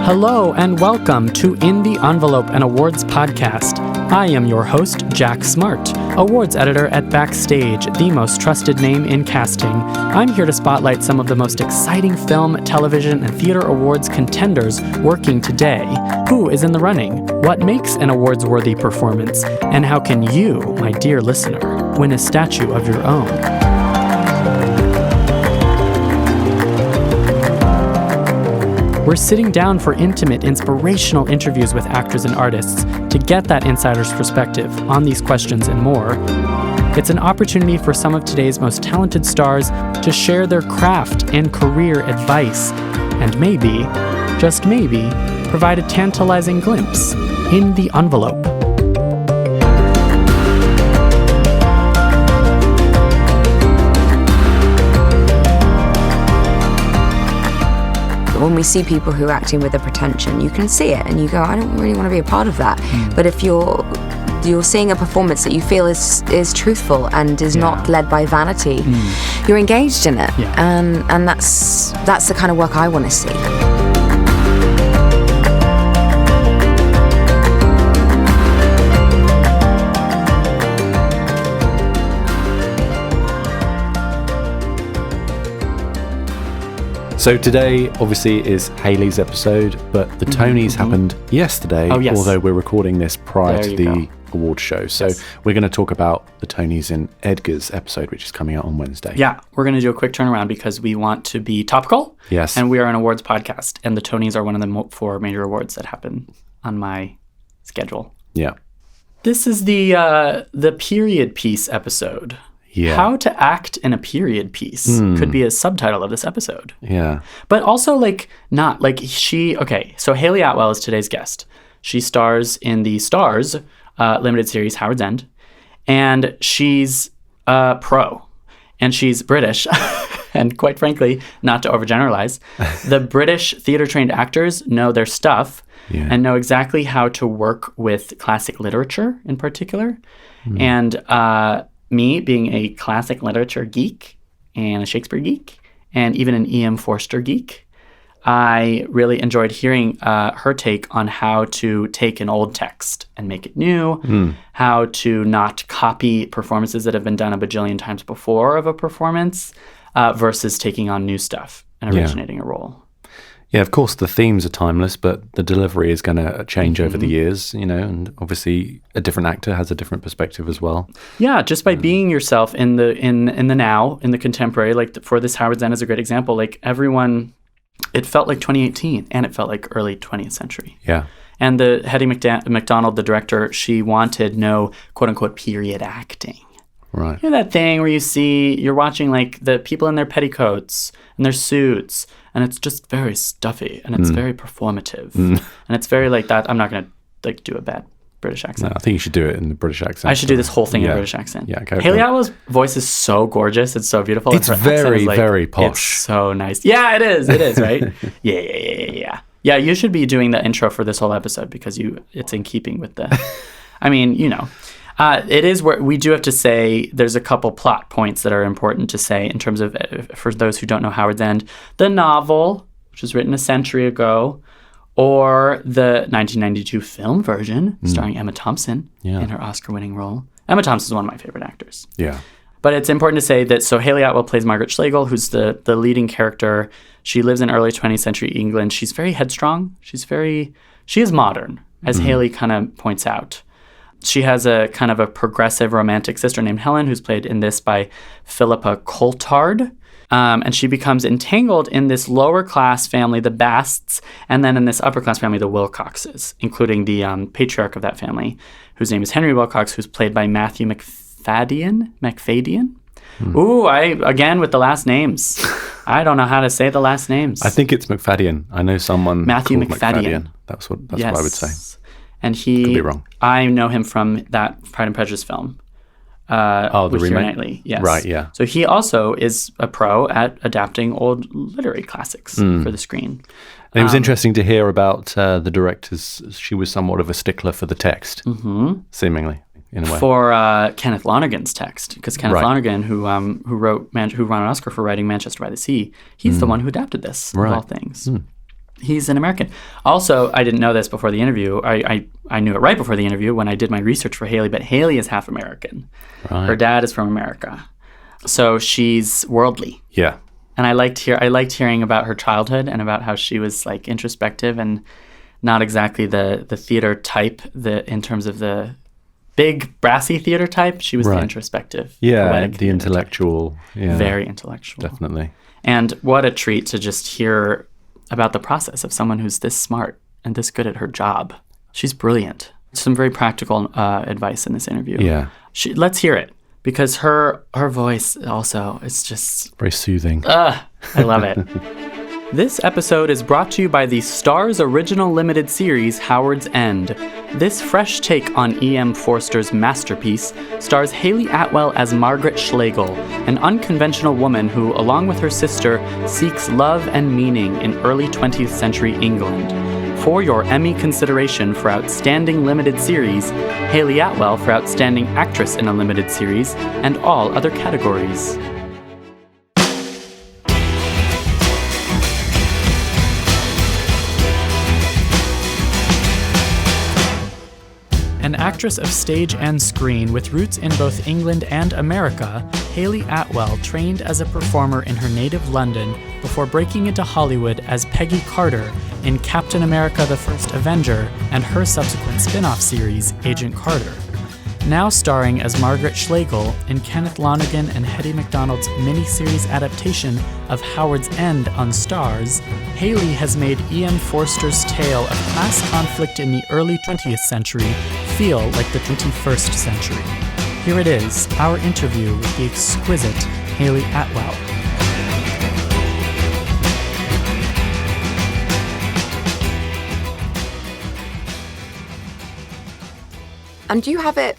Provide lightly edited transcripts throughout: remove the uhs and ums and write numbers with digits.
Hello and welcome to In the Envelope, an awards podcast. I am your host, Jack Smart, awards editor at Backstage, the most trusted name in casting. I'm here to spotlight some of the most exciting film, television, and theater awards contenders working today. Who is in the running? What makes an awards-worthy performance? And how can you, my dear listener, win a statue of your own? We're sitting down for intimate, inspirational interviews with actors and artists to get that insider's perspective on these questions and more. It's an opportunity for some of today's most talented stars to share their craft and career advice, and maybe, just maybe, provide a tantalizing glimpse in the envelope. When we see people who are acting with a pretension, you can see it and you go, I don't really want to be a part of that. But if you're seeing a performance that you feel is truthful and is not led by vanity, you're engaged in it. And that's the kind of work I want to see. So today, obviously, is Hayley's episode, but the Tonys happened yesterday, although we're recording this prior to the award show. So we're going to talk about the Tonys in Edgar's episode, which is coming out on Wednesday. Yeah, we're going to do a quick turnaround because we want to be topical. Yes. And we are an awards podcast, and the Tonys are one of the 4 major awards that happen on my schedule. Yeah. This is the period piece episode. Yeah. How to act in a period piece could be a subtitle of this episode. Yeah. But also, so Hayley Atwell is today's guest. She stars in the Starz limited series Howard's End, and she's a pro, and she's British. And quite frankly, not to overgeneralize, the British theater-trained actors know their stuff and know exactly how to work with classic literature in particular. And me being a classic literature geek and a Shakespeare geek and even an E.M. Forster geek, I really enjoyed hearing her take on how to take an old text and make it new, how to not copy performances that have been done a bajillion times before of a performance versus taking on new stuff and originating a role. Yeah, of course, the themes are timeless, but the delivery is going to change over the years, and obviously a different actor has a different perspective as well. Yeah, just by being yourself in the now, in the contemporary, for this Howard's End is a great example. Everyone, it felt like 2018 and it felt like early 20th century. Yeah. And the Hettie Macdonald, the director, she wanted no quote unquote period acting. Right. You know that thing where you're watching the people in their petticoats and their suits, and it's just very stuffy and it's very performative. And it's very like that. I'm not going to do a bad British accent. No, I think you should do it in the British accent. I should do this whole thing in British accent. Yeah, go. Hayley Atwell's voice is so gorgeous. It's so beautiful. It's very, very posh. It's so nice. Yeah, it is. It is, right? Yeah. Yeah, you should be doing the intro for this whole episode because it's in keeping with the... I mean, it is where we do have to say there's a couple plot points that are important to say in terms of, for those who don't know Howard's End, the novel, which was written a century ago, or the 1992 film version starring Emma Thompson in her Oscar-winning role. Emma Thompson is one of my favorite actors. Yeah. But it's important to say that, so Hayley Atwell plays Margaret Schlegel, who's the leading character. She lives in early 20th century England. She's very headstrong. She is modern, as Hayley kind of points out. She has a kind of a progressive romantic sister named Helen, who's played in this by Philippa Coulthard. And she becomes entangled in this lower-class family, the Basts, and then in this upper-class family, the Wilcoxes, including the patriarch of that family, whose name is Henry Wilcox, who's played by Matthew Macfadyen. Ooh, again with the last names. I don't know how to say the last names. I think it's Macfadyen. I know someone Matthew called Macfadyen. That's what I would say. And could be wrong. I know him from that Pride and Prejudice film. The with remake? Keira Knightley. Yes. Right, yeah. So he also is a pro at adapting old literary classics for the screen. And it was interesting to hear about the directors. She was somewhat of a stickler for the text, seemingly, in a way. For Kenneth Lonergan's text, because Kenneth Lonergan, who won an Oscar for writing Manchester by the Sea, he's the one who adapted this, of all things. He's an American. Also, I didn't know this before the interview. I knew it right before the interview when I did my research for Hayley, but Hayley is half American. Right. Her dad is from America. So she's worldly. Yeah. And I liked hearing about her childhood and about how she was like introspective and not exactly the theater type in terms of the big brassy theater type. She was the introspective. Yeah, the intellectual. Yeah. Very intellectual. Definitely. And what a treat to just hear about the process of someone who's this smart and this good at her job. She's brilliant. Some very practical advice in this interview. Yeah. Let's hear it, because her voice also is just... very soothing. I love it. This episode is brought to you by the Starz original limited series, Howard's End. This fresh take on E.M. Forster's masterpiece stars Hayley Atwell as Margaret Schlegel, an unconventional woman who, along with her sister, seeks love and meaning in early 20th century England. For your Emmy consideration for Outstanding Limited Series, Hayley Atwell for Outstanding Actress in a Limited Series, and all other categories. An actress of stage and screen with roots in both England and America, Hayley Atwell trained as a performer in her native London before breaking into Hollywood as Peggy Carter in Captain America: The First Avenger and her subsequent spin-off series, Agent Carter. Now starring as Margaret Schlegel in Kenneth Lonergan and Hettie Macdonald's miniseries adaptation of Howard's End on Starz, Hayley has made E.M. Forster's tale of class conflict in the early 20th century feel like the 21st century. Here it is, our interview with the exquisite Hayley Atwell. And do you have it?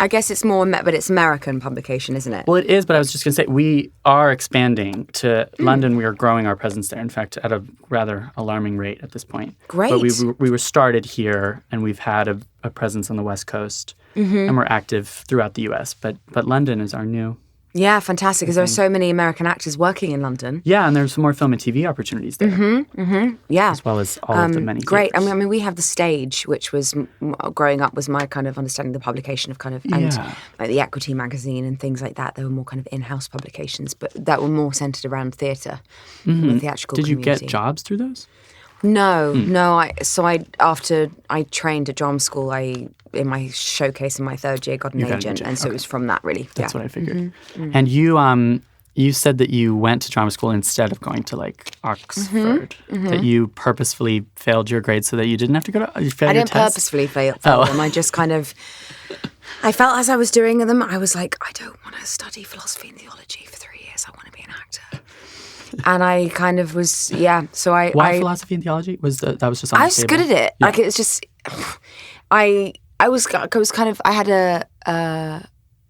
I guess it's more, but it's American publication, isn't it? Well, it is, but I was just going to say, we are expanding to London. We are growing our presence there, in fact, at a rather alarming rate at this point. Great. But we were started here, and we've had a presence on the West Coast, and we're active throughout the U.S., but London is our new... Yeah, fantastic, because there are so many American actors working in London. Yeah, and there's some more film and TV opportunities there. Yeah. As well as all of the many great. theaters. I mean, we have The Stage, which was, growing up, was my kind of understanding the publication of kind of, and like the Equity magazine and things like that. They were more kind of in-house publications, but that were more centered around theatre, the theatrical Did you community. get jobs through those? No. After I trained at drama school, in my showcase in my third year, got an agent, and so it was from that, really. That's what I figured. And you said that you went to drama school instead of going to like Oxford. That you purposefully failed your grades so that you didn't have to go to. You failed I your didn't tests? purposefully fail them. I just kind of. I felt as I was doing them, I was like, I don't want to study philosophy and theology for 3 years. I want to be an actor. And I kind of was, so Why philosophy and theology? That was just on the table? I was good at it. Yeah. Like, it's just, I kind of, I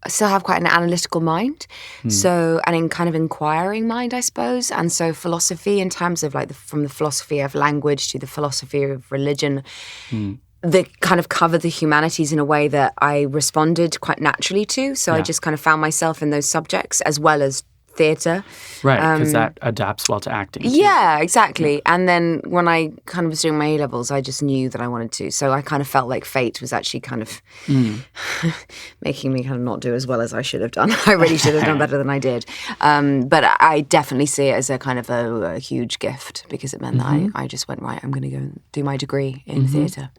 still have quite an analytical mind. So, and in kind of inquiring mind, I suppose. And so philosophy, in terms of like from the philosophy of language to the philosophy of religion, they kind of cover the humanities in a way that I responded quite naturally to. So I just kind of found myself in those subjects as well as theatre. Right, because that adapts well to acting. Yeah, exactly. Yeah. And then when I kind of was doing my A-levels, I just knew that I wanted to. So I kind of felt like fate was actually kind of making me kind of not do as well as I should have done. I really should have done better than I did. But I definitely see it as a kind of a huge gift, because it meant that I just went, right, I'm going to go and do my degree in theatre.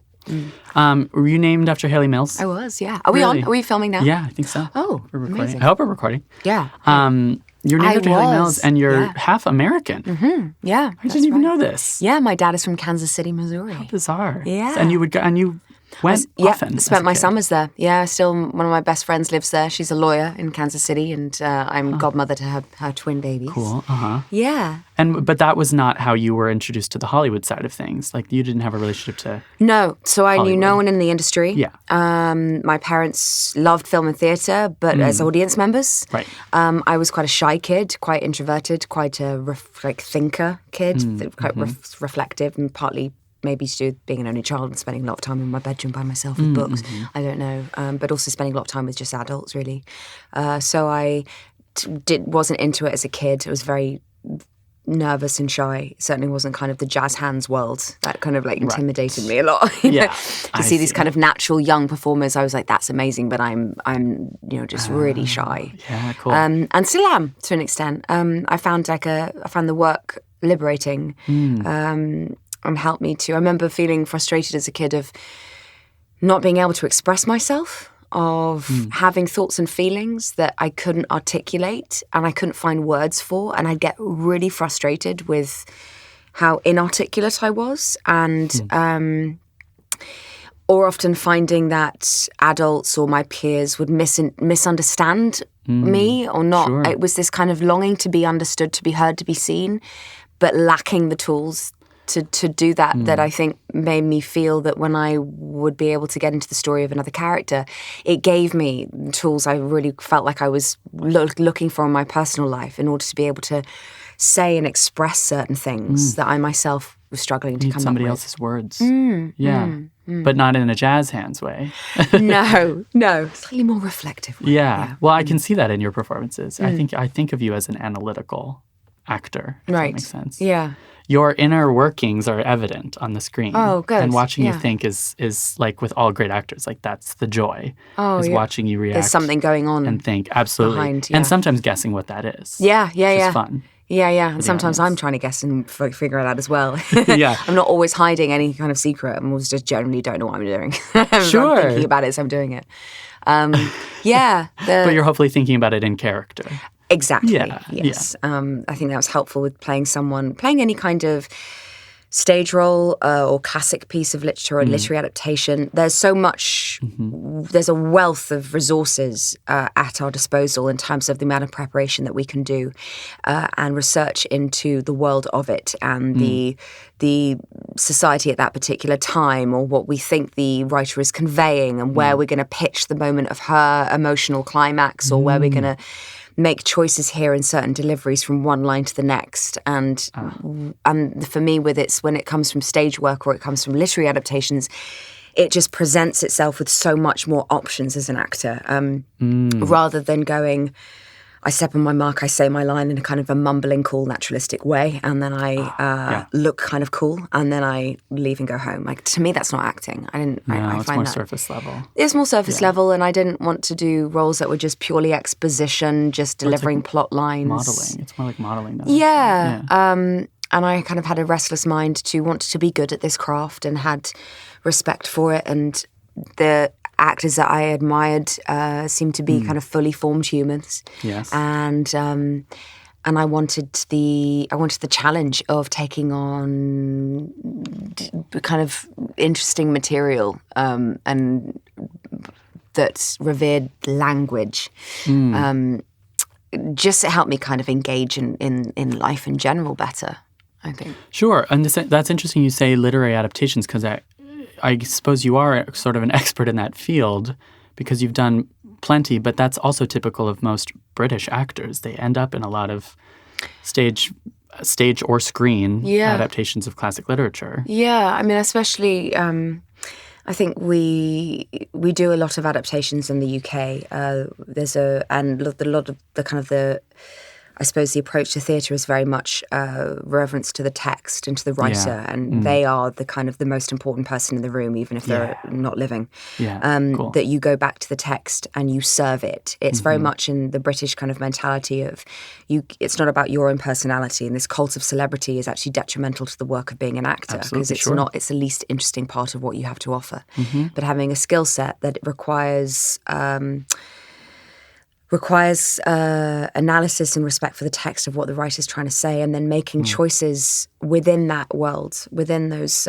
Were you named after Hayley Mills? I was, yeah. Are we on? Are we filming now? Yeah, I think so. Oh, we're recording. amazing. I hope we're recording. Yeah. You're named after Hayley Mills, and you're half American. Yeah, I didn't even know this. Yeah, my dad is from Kansas City, Missouri. How bizarre. Yeah. And you went often. Spent my summers there. Yeah, still one of my best friends lives there. She's a lawyer in Kansas City, and I'm godmother to her twin babies. Cool. Yeah. But that was not how you were introduced to the Hollywood side of things. Like, you didn't have a relationship to No. So I Hollywood. knew no one in the industry. Yeah. My parents loved film and theatre, but as audience members. Right. I was quite a shy kid, quite introverted, quite a thinker kid, quite reflective, and partly maybe to do with being an only child and spending a lot of time in my bedroom by myself with books. I don't know. But also spending a lot of time with just adults, really. So I wasn't into it as a kid. It was very nervous and shy. It certainly wasn't kind of the jazz hands world that kind of like intimidated me a lot. To see these kind of natural young performers, I was like, that's amazing, but I'm just really shy. Yeah, cool. And still am to an extent. I found the work liberating, and helped me to. I remember feeling frustrated as a kid of not being able to express myself, of having thoughts and feelings that I couldn't articulate and I couldn't find words for, and I'd get really frustrated with how inarticulate I was, and or often finding that adults or my peers would misunderstand me or not. Sure. It was this kind of longing to be understood, to be heard, to be seen, but lacking the tools to do that I think made me feel that when I would be able to get into the story of another character, it gave me tools I really felt like I was looking for in my personal life in order to be able to say and express certain things that I myself was struggling to come up with. Somebody else's words. But not in a jazz hands way. No, slightly more reflective way. Yeah. Well, I can see that in your performances. I think of you as an analytical actor, if that makes sense. Yeah. Your inner workings are evident on the screen. Oh, good. And watching you think is like with all great actors, like that's the joy. Is watching you react. There's something going on. And think, absolutely. Behind, and sometimes guessing what that is. Yeah. It's fun. Yeah. And sometimes I'm trying to guess and figure it out as well. Yeah. I'm not always hiding any kind of secret. I'm always just generally don't know what I'm doing. Sure. I'm thinking about it, so I'm doing it. But you're hopefully thinking about it in character. Exactly. Yeah, yes. I think that was helpful with playing any kind of stage role or classic piece of literature or literary adaptation. There's so much, there's a wealth of resources at our disposal in terms of the amount of preparation that we can do and research into the world of it and the society at that particular time, or what we think the writer is conveying, and where we're going to pitch the moment of her emotional climax, or where we're going to make choices here in certain deliveries from one line to the next. And for me, when it comes from stage work or it comes from literary adaptations, it just presents itself with so much more options as an actor, rather than going, I step on my mark, I say my line in a kind of a mumbling, cool, naturalistic way, and then I look kind of cool, and then I leave and go home. Like, to me, that's not acting. It's more surface level. It's more surface level, and I didn't want to do roles that were just purely exposition, just delivering plot lines. Modeling. It's more like modeling. Yeah. And I kind of had a restless mind to want to be good at this craft and had respect for it, and the actors that I admired seemed to be kind of fully formed humans. Yes. And I wanted the challenge of taking on kind of interesting material and that revered language. Just to help me kind of engage in life in general better, I think. Sure. And that's interesting you say literary adaptations, because I suppose you are sort of an expert in that field because you've done plenty, but that's also typical of most British actors. They end up in a lot of stage or screen adaptations of classic literature. Yeah, I mean, especially I think we do a lot of adaptations in the UK. There's a lot of the kind of the, I suppose the approach to theatre is very much reverence to the text and to the writer, and they are the kind of the most important person in the room, even if they're not living. Cool. That you go back to the text and you serve it. It's very much in the British kind of mentality of you. It's not about your own personality, and this cult of celebrity is actually detrimental to the work of being an actor, because it's not. It's the least interesting part of what you have to offer. But having a skill set that requires analysis and respect for the text of what the writer's trying to say, and then making choices within that world, within those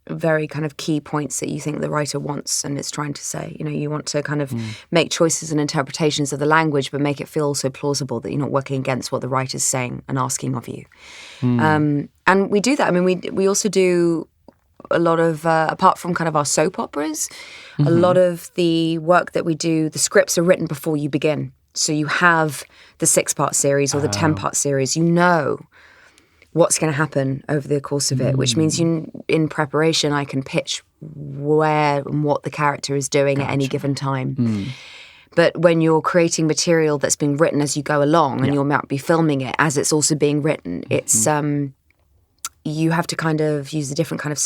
very kind of key points that you think the writer wants and is trying to say. You know, you want to kind of make choices and interpretations of the language, but make it feel so plausible that you're not working against what the writer's saying and asking of you. And we do that. I mean, we also do a lot of, apart from kind of our soap operas, a lot of the work that we do, the scripts are written before you begin. So you have the 6-part series or the 10-part series. You know what's going to happen over the course of it, which means in preparation, I can pitch where and what the character is doing at any given time. But when you're creating material that's being written as you go along and you might be filming it as it's also being written, it's you have to kind of use a different kind of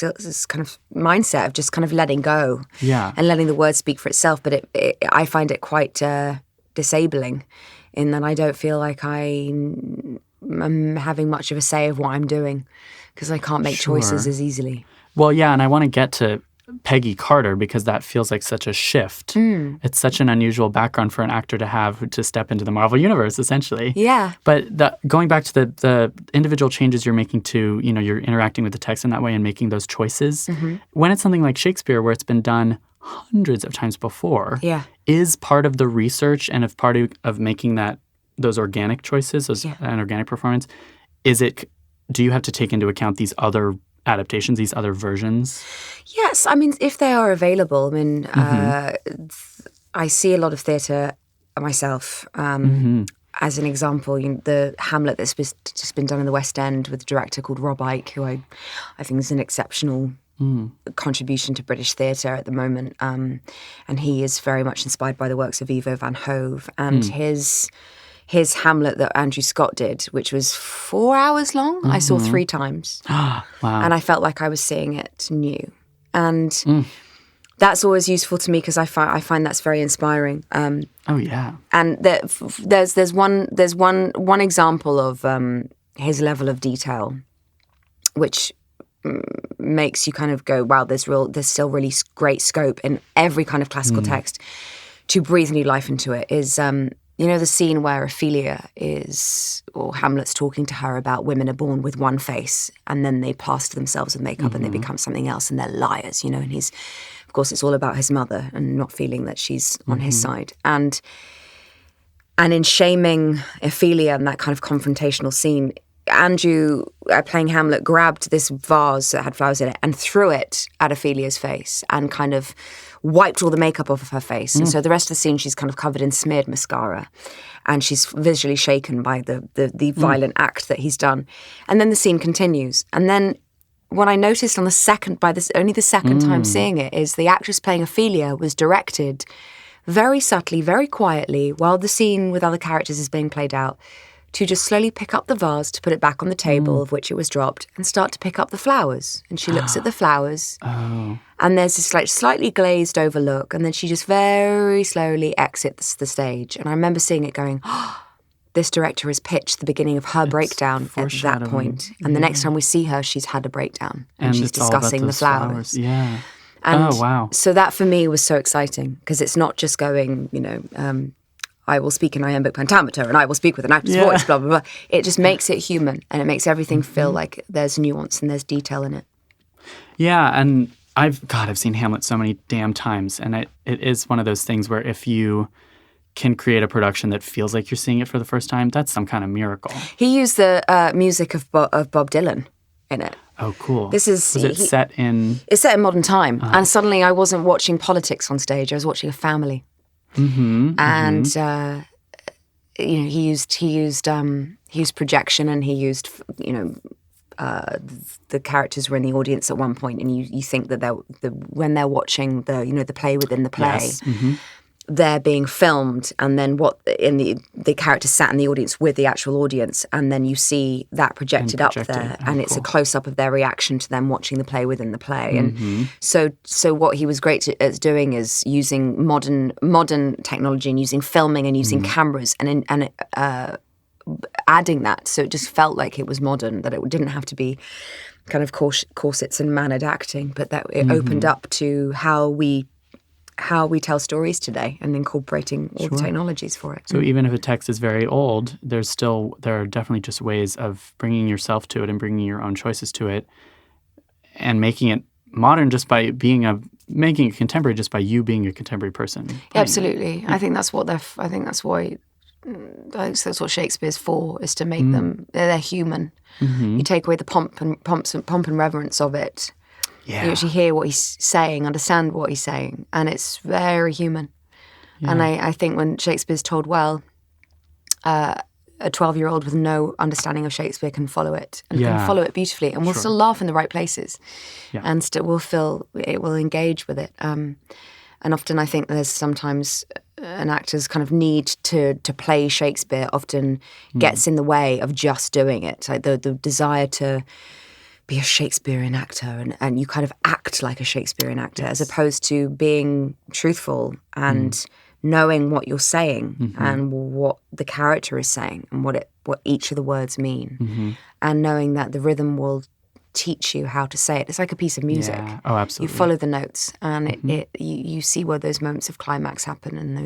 mindset of just kind of letting go and letting the word speak for itself. But I find it quite disabling in that I don't feel like I'm having much of a say of what I'm doing because I can't make choices as easily. Well, yeah, and I want to get to Peggy Carter because that feels like such a shift. It's such an unusual background for an actor to have to step into the Marvel universe, essentially. Yeah. But going back to the individual changes you're making to, you're interacting with the text in that way and making those choices, when it's something like Shakespeare where it's been done hundreds of times before, is part of the research and of part of making those organic choices, an organic performance, do you have to take into account these other adaptations, these other versions? Yes, I mean, if they are available. I mean, I see a lot of theatre myself. As an example, the Hamlet that's just been done in the West End with a director called Rob Icke, who I think is an exceptional contribution to British theatre at the moment. And he is very much inspired by the works of Ivo van Hove. And his Hamlet that Andrew Scott did, which was 4 hours long, I saw 3 times. Wow. And I felt like I was seeing it new. And that's always useful to me because I find that's very inspiring. Oh, yeah. And there's one example of his level of detail, which makes you kind of go, wow, there's still really great scope in every kind of classical text to breathe new life into it, is... the scene where Ophelia or Hamlet's talking to her about women are born with one face and then they plaster themselves with makeup and they become something else and they're liars, and he's, of course, it's all about his mother and not feeling that she's on his side. And in shaming Ophelia and that kind of confrontational scene, Andrew, playing Hamlet, grabbed this vase that had flowers in it and threw it at Ophelia's face and kind of wiped all the makeup off of her face. And so the rest of the scene, she's kind of covered in smeared mascara and she's visually shaken by the violent act that he's done. And then the scene continues. And then what I noticed only the second time seeing it is the actress playing Ophelia was directed very subtly, very quietly, while the scene with other characters is being played out, to just slowly pick up the vase, to put it back on the table of which it was dropped, and start to pick up the flowers. And she looks at the flowers, and there's this slightly glazed over look, and then she just very slowly exits the stage. And I remember seeing it going, this director has pitched the beginning of her breakdown at that point. And the next time we see her, she's had a breakdown, and she's discussing the flowers. Yeah. And wow. So that for me was so exciting, because it's not just going, I will speak in iambic pentameter and I will speak with an actor's voice, blah, blah, blah. It just makes it human and it makes everything feel like there's nuance and there's detail in it. Yeah, and I've seen Hamlet so many damn times, and it is one of those things where if you can create a production that feels like you're seeing it for the first time, that's some kind of miracle. He used the music of Bob Dylan in it. Oh, cool. Was it set in... It's set in modern time, and suddenly I wasn't watching politics on stage, I was watching a family. And he used projection, and he used the characters were in the audience at one point, and you think that when they're watching the play within the play, they're being filmed, and then the characters sat in the audience with the actual audience, and then you see that projected up there, and it's a close up of their reaction to them watching the play within the play. And so what he was great at doing is using modern technology and using filming and using cameras and adding that, so it just felt like it was modern, that it didn't have to be kind of corsets and mannered acting, but that it opened up to how we tell stories today and incorporating all the technologies for it. So even if a text is very old, there are definitely just ways of bringing yourself to it and bringing your own choices to it and making it modern just by making it contemporary just by you being a contemporary person. Yeah, absolutely. I think that's what Shakespeare's for, is to make them, they're human. You take away the pomp and reverence of it. Yeah. You actually hear what he's saying, understand what he's saying, and it's very human. Yeah. And I think when Shakespeare's told well, a 12-year-old with no understanding of Shakespeare can follow it, and can follow it beautifully, and will still laugh in the right places, and still will engage with it. And often I think there's sometimes an actor's kind of need to play Shakespeare often gets in the way of just doing it. Like the desire to be a Shakespearean actor and you kind of act like a Shakespearean actor as opposed to being truthful and knowing what you're saying and what the character is saying and what each of the words mean and knowing that the rhythm will teach you how to say it. It's like a piece of music. Yeah. Oh, absolutely. You follow the notes and you see where those moments of climax happen and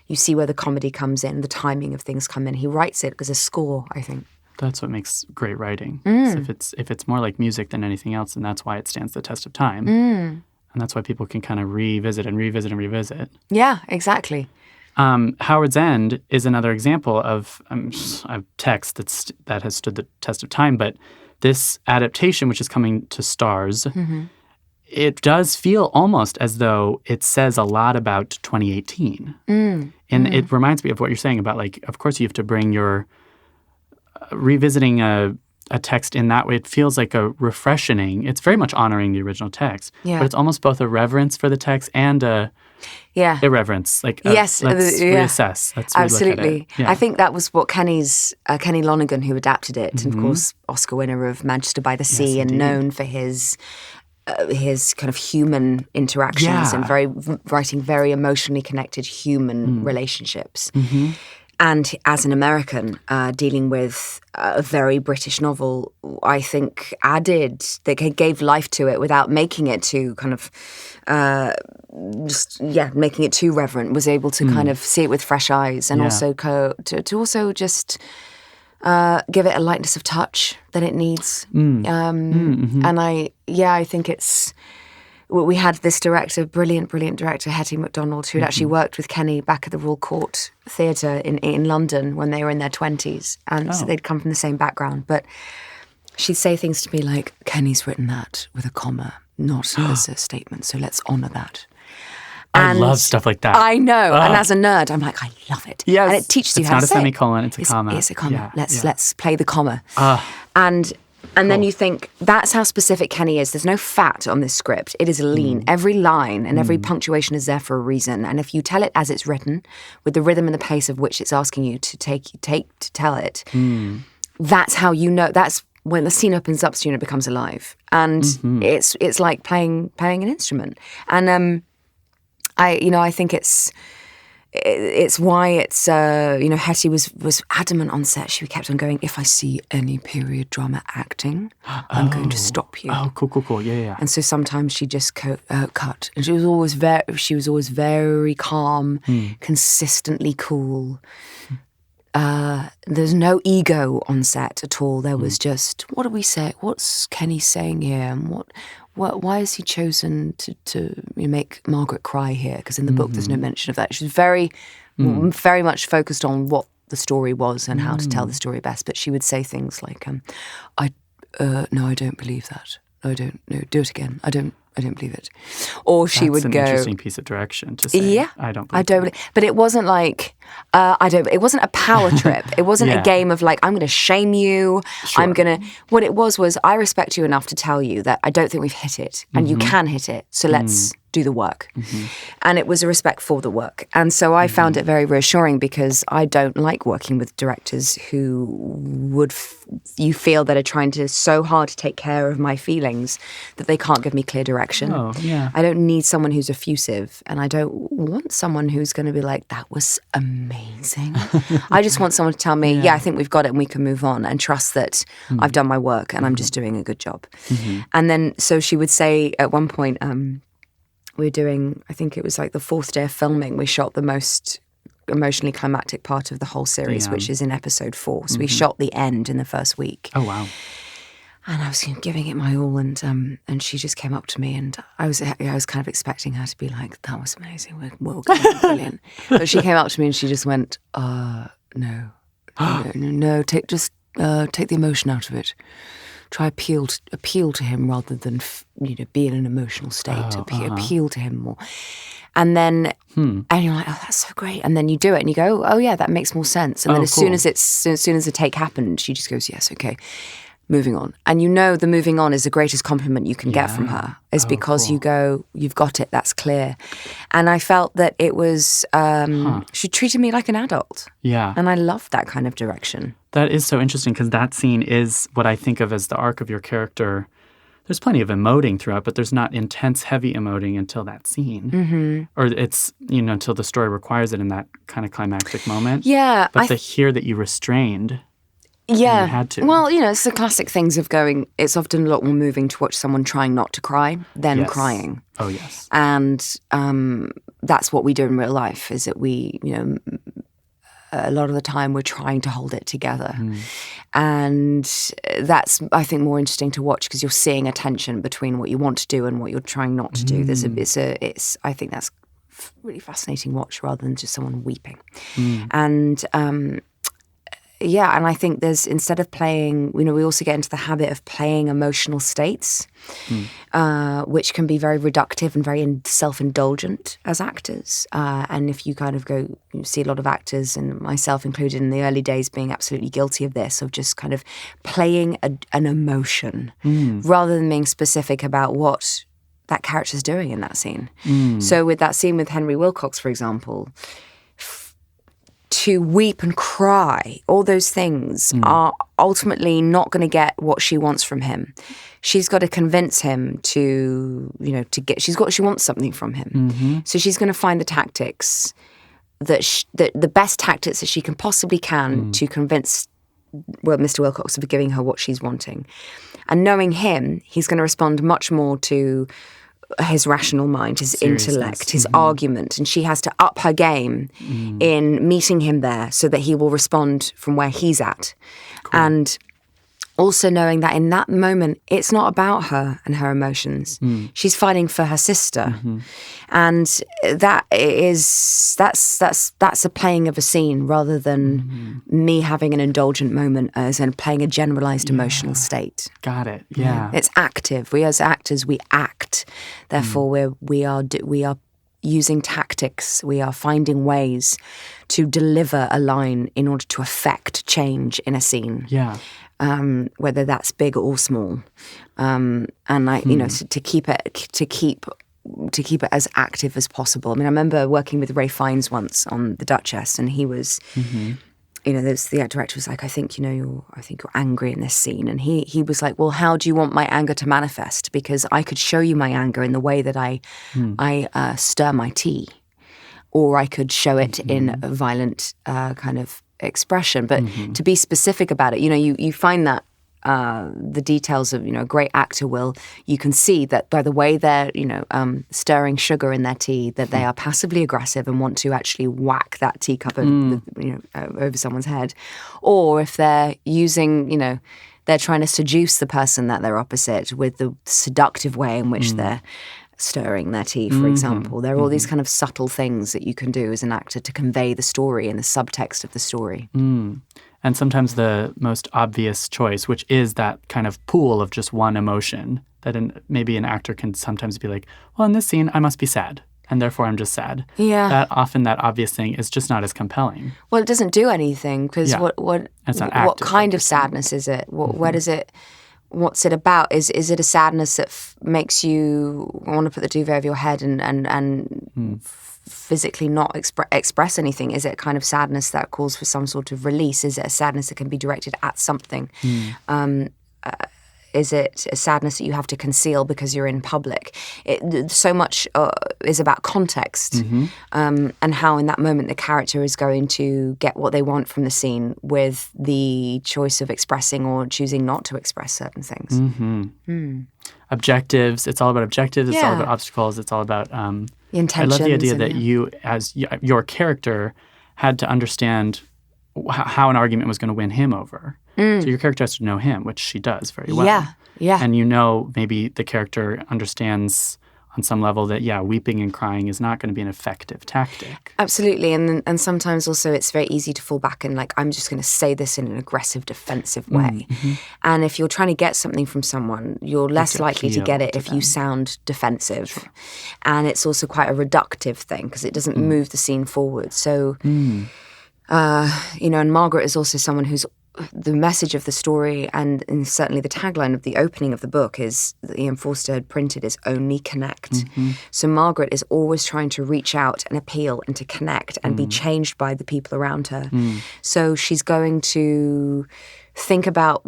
you see where the comedy comes in, the timing of things come in. He writes it as a score, I think. That's what makes great writing. So if it's more like music than anything else, and that's why it stands the test of time. And that's why people can kind of revisit and revisit and revisit. Yeah, exactly. Howard's End is another example of a text that has stood the test of time, but this adaptation, which is coming to Starz, it does feel almost as though it says a lot about 2018. And it reminds me of what you're saying about, like, of course you have to bring your revisiting a text in that way. It feels like a refreshing. It's very much honoring the original text, but it's almost both a reverence for the text and a irreverence. Like, let's reassess. Let's absolutely. Relook at it. Yeah. I think that was what Kenny Lonergan, who adapted it, and of course Oscar winner of Manchester by the Sea, and known for his kind of human interactions and writing very emotionally connected human relationships. And as an American dealing with a very British novel, I think gave life to it without making it too kind of, making it too reverent, was able to kind of see it with fresh eyes and also to also just give it a lightness of touch that it needs. And I think it's... We had this director, brilliant director, Hettie Macdonald, who had actually worked with Kenny back at the Royal Court Theatre in London when they were in their 20s. And so they'd come from the same background. But she'd say things to me like, Kenny's written that with a comma, not as a statement, so let's honour that. I love stuff like that. I know. And as a nerd, I'm like, I love it. Yes. And it teaches you how to say it. It's not a semicolon, it's a comma. It's a comma. Let's play the comma. And then you think, that's how specific Kenny is. There's no fat on this script. It is lean. Every line and every punctuation is there for a reason. And if you tell it as it's written, with the rhythm and the pace of which it's asking you to to tell it, that's how you know. That's when the scene opens up, soon it becomes alive. And it's like playing an instrument. And I think it's why it's Hettie was adamant on set. She kept on going, if I see any period drama acting, I'm going to stop you. Oh, cool. Yeah. And so sometimes she just cut, and she was always very calm, consistently cool. There's no ego on set at all. There was just, what do we say? What's Kenny saying here? And why has he chosen to make Margaret cry here? Because in the book there's no mention of that. She was very much focused on what the story was and how to tell the story best. But she would say things like, no, I don't believe that. No, I don't. No, do it again. I don't believe it. Or she would go... That's an interesting piece of direction to say, I don't believe it. But it wasn't like, it wasn't a power trip. It wasn't a game of like, I'm going to shame you. Sure. What it was I respect you enough to tell you that I don't think we've hit it. And you can hit it. So let's do the work. And it was a respect for the work. And so I found it very reassuring because I don't like working with directors who you feel that are trying so hard to take care of my feelings that they can't give me clear direction. Oh, yeah. I don't need someone who's effusive, and I don't want someone who's going to be like, that was amazing. I just want someone to tell me, I think we've got it and we can move on, and trust that I've done my work and I'm just doing a good job. And then, so she would say at one point, we were doing, I think it was like the 4th day of filming, we shot the most emotionally climactic part of the whole series, which is in episode 4. So we shot the end in the first week. Oh, wow. And I was giving it my all, and she just came up to me, and I was kind of expecting her to be like, that was amazing, well done, brilliant. But she came up to me and she just went, no, take the emotion out of it. Try appeal to him rather than be in an emotional state. Appeal to him more, and then and you're like, oh, that's so great. And then you do it, and you go, oh yeah, that makes more sense. And then as soon as the take happened, she just goes, yes, okay. moving on. And you know the moving on is the greatest compliment you can get from her, is because you go, you've got it, that's clear. And I felt that it was, she treated me like an adult. Yeah. And I loved that kind of direction. That is so interesting, because that scene is what I think of as the arc of your character. There's plenty of emoting throughout, but there's not intense, heavy emoting until that scene. Mm-hmm. Or it's, until the story requires it in that kind of climactic moment. Yeah. But to hear that you restrained... Yeah. You had to. Well, it's the classic things of going, it's often a lot more moving to watch someone trying not to cry than crying. Oh, yes. And that's what we do in real life, is that we, a lot of the time we're trying to hold it together. And that's, I think, more interesting to watch, because you're seeing a tension between what you want to do and what you're trying not to do. I think that's really fascinating watch, rather than just someone weeping. And and I think there's, instead of playing, we also get into the habit of playing emotional states, which can be very reductive and very self-indulgent as actors. And if you kind of go, you see a lot of actors, and myself included in the early days, being absolutely guilty of this, of just kind of playing an emotion rather than being specific about what that character's doing in that scene. So with that scene with Henry Wilcox, for example, to weep and cry, all those things are ultimately not going to get what she wants from him. She's got to convince him to get. She wants something from him, so she's going to find the tactics the best tactics that she can possibly to convince Mr. Wilcox of giving her what she's wanting. And knowing him, he's going to respond much more to his rational mind, his intellect, his argument, and she has to up her game in meeting him there so that he will respond from where he's at. Cool. And also knowing that in that moment, it's not about her and her emotions. She's fighting for her sister. And that's a playing of a scene rather than me having an indulgent moment as in playing a generalized emotional state. Got it. Yeah. It's active. We as actors, we act. Therefore, we are using tactics. We are finding ways to deliver a line in order to affect change in a scene. Yeah. Whether that's big or small, and to keep it as active as possible. I mean, I remember working with Ray Fiennes once on The Duchess, and he was, the director was like, I think you're angry in this scene, and he was like, well, how do you want my anger to manifest? Because I could show you my anger in the way that I stir my tea, or I could show it in a violent kind of expression, but to be specific about it, you find that the details of a great actor you can see that by the way they're stirring sugar in their tea, that they are passively aggressive and want to actually whack that teacup over someone's head, or if they're using they're trying to seduce the person that they're opposite with the seductive way in which they're stirring their tea, for example. There are all these kind of subtle things that you can do as an actor to convey the story and the subtext of the story. And sometimes the most obvious choice, which is that kind of pool of just one emotion, that maybe an actor can sometimes be like, well, in this scene, I must be sad, and therefore I'm just sad. Yeah. That obvious thing is just not as compelling. Well, it doesn't do anything, because what kind of sadness is it? What is it? What's it about? Is it a sadness that makes you want to put the duvet over your head and physically not express anything? Is it a kind of sadness that calls for some sort of release? Is it a sadness that can be directed at something? Is it a sadness that you have to conceal because you're in public? So much is about context and how in that moment the character is going to get what they want from the scene with the choice of expressing or choosing not to express certain things. Objectives. It's all about objectives. It's all about obstacles. It's all about intentions. I love the idea that you, as your character, had to understand how an argument was going to win him over. So your character has to know him, which she does very well. Yeah. And maybe the character understands on some level that, weeping and crying is not going to be an effective tactic. Absolutely. And sometimes also it's very easy to fall back and I'm just going to say this in an aggressive, defensive way. And if you're trying to get something from someone, you're less likely to get it if you sound defensive. Sure. And it's also quite a reductive thing because it doesn't move the scene forward. So, and Margaret is also someone who's the message of the story and certainly the tagline of the opening of the book is that Ian Forster had printed is only connect. So Margaret is always trying to reach out and appeal and to connect and be changed by the people around her. So she's going to think about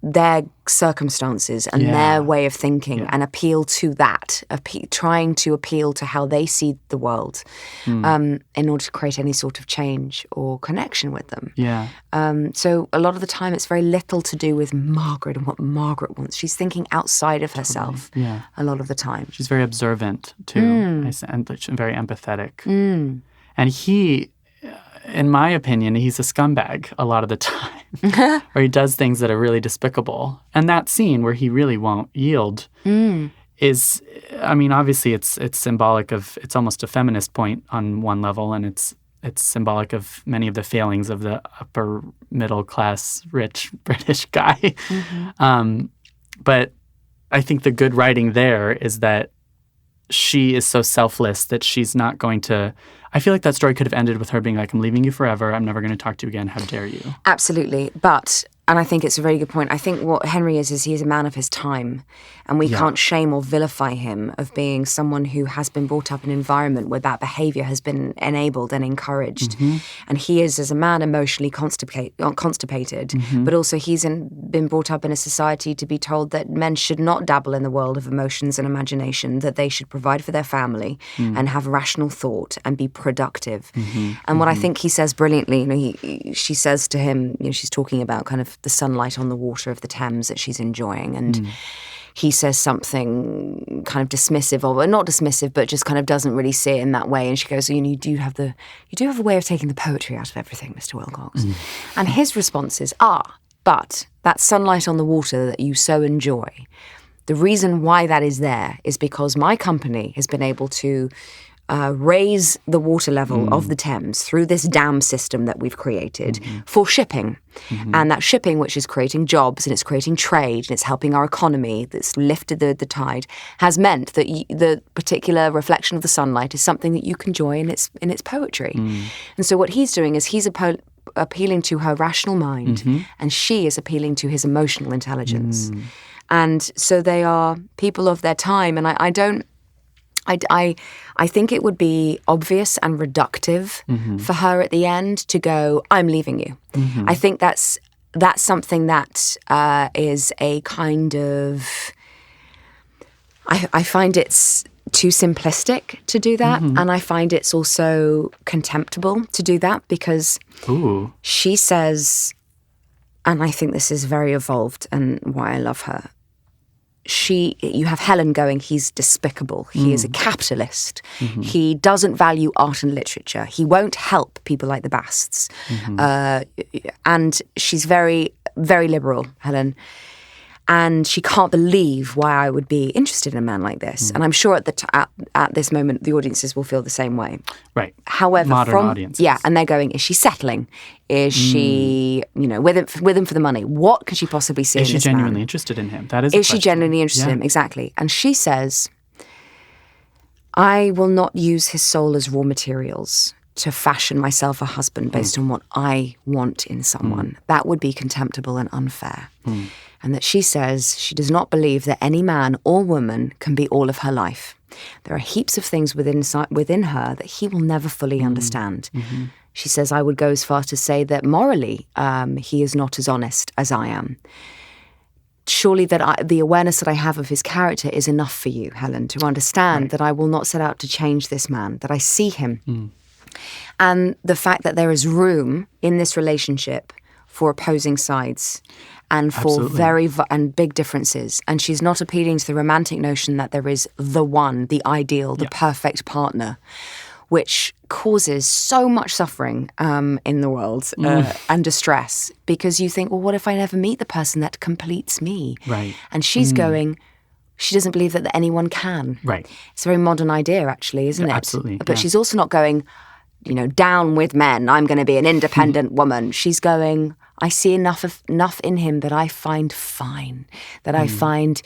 their circumstances and their way of thinking and appeal to that, trying to appeal to how they see the world in order to create any sort of change or connection with them. So a lot of the time it's very little to do with Margaret and what Margaret wants. She's thinking outside of herself a lot of the time. She's very observant too and very empathetic. And he, in my opinion, he's a scumbag a lot of the time, where he does things that are really despicable. And that scene where he really won't yield is, I mean, obviously it's symbolic of, it's almost a feminist point on one level, and it's symbolic of many of the failings of the upper middle class, rich British guy. But I think the good writing there is that she is so selfless that she's not going to... I feel like that story could have ended with her being like, I'm leaving you forever. I'm never going to talk to you again. How dare you? Absolutely. But, and I think it's a very good point, I think what Henry is he's a man of his time. And we can't shame or vilify him of being someone who has been brought up in an environment where that behaviour has been enabled and encouraged. And he is, as a man, emotionally constipated. But also he's been brought up in a society to be told that men should not dabble in the world of emotions and imagination, that they should provide for their family and have rational thought and be productive. And what I think he says brilliantly, she says to him, she's talking about kind of the sunlight on the water of the Thames that she's enjoying, and he says something kind of dismissive, or not dismissive, but just kind of doesn't really see it in that way. And she goes, you do have a way of taking the poetry out of everything, Mr. Wilcox. And his responses are, but that sunlight on the water that you so enjoy, the reason why that is there is because my company has been able to raise the water level of the Thames through this dam system that we've created for shipping. And that shipping, which is creating jobs and it's creating trade and it's helping our economy, that's lifted the tide, has meant that the particular reflection of the sunlight is something that you can enjoy in its poetry. And so what he's doing is he's appealing to her rational mind and she is appealing to his emotional intelligence. And so they are people of their time, and I think it would be obvious and reductive for her at the end to go, I'm leaving you. I think that's something that is a kind of... I find it's too simplistic to do that, and I find it's also contemptible to do that, because she says, and I think this is very evolved and why I love her, you have Helen going, he's despicable. He is a capitalist. He doesn't value art and literature. He won't help people like the Basts. And she's very, very liberal, Helen. And she can't believe why I would be interested in a man like this. And I'm sure at this moment, the audiences will feel the same way. Right. However, modern audiences. Yeah, and they're going, is she settling? Is she, with him for the money? What could she possibly see in this man? Is she genuinely interested in him? That is she genuinely interested in him? Exactly. And she says, I will not use his soul as raw materials to fashion myself a husband based on what I want in someone. That would be contemptible and unfair. And that she says she does not believe that any man or woman can be all of her life. There are heaps of things within her that he will never fully understand. She says, I would go as far to say that morally he is not as honest as I am. Surely that the awareness that I have of his character is enough for you, Helen, to understand that I will not set out to change this man, that I see him. And the fact that there is room in this relationship for opposing sides and for and big differences. And she's not appealing to the romantic notion that there is the one, the ideal, the perfect partner, which causes so much suffering in the world and distress, because you think, well, what if I never meet the person that completes me? Right. And she's going, she doesn't believe that anyone can. Right. It's a very modern idea, actually, isn't it? Absolutely. But she's also not going, down with men, I'm going to be an independent woman. She's going, I see enough in him that I find fine, that I find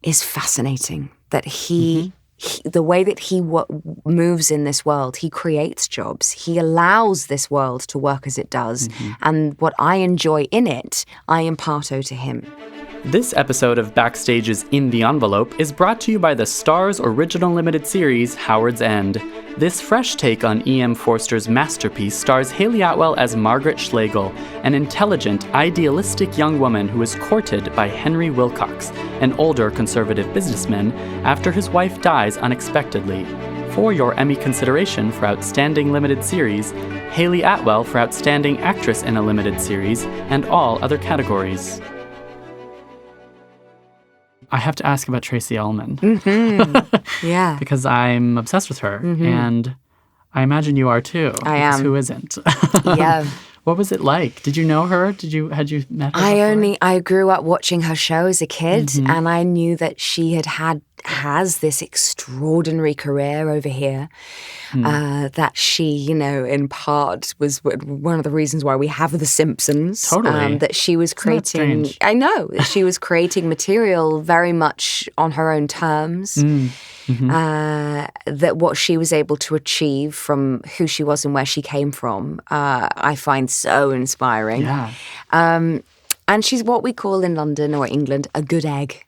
is fascinating, that he the way that he moves in this world, he creates jobs. He allows this world to work as it does. And what I enjoy in it, I imparto to him. This episode of Backstage's In the Envelope is brought to you by the Starz original limited series, Howard's End. This fresh take on E.M. Forster's masterpiece stars Hayley Atwell as Margaret Schlegel, an intelligent, idealistic young woman who is courted by Henry Wilcox, an older conservative businessman, after his wife dies unexpectedly. For your Emmy consideration for Outstanding Limited Series, Hayley Atwell for Outstanding Actress in a Limited Series, and all other categories. I have to ask about Tracey Ullman. Yeah. Because I'm obsessed with her. And I imagine you are too. I am. Who isn't? Yeah. What was it like? Did you know her? Had you met her? I grew up watching her show as a kid, and I knew that she has this extraordinary career over here. That she, in part was one of the reasons why we have The Simpsons. Totally. That she was creating. I know that she was creating material very much on her own terms. That what she was able to achieve from who she was and where she came from, I find so inspiring. Yeah. And she's what we call in London or England a good egg.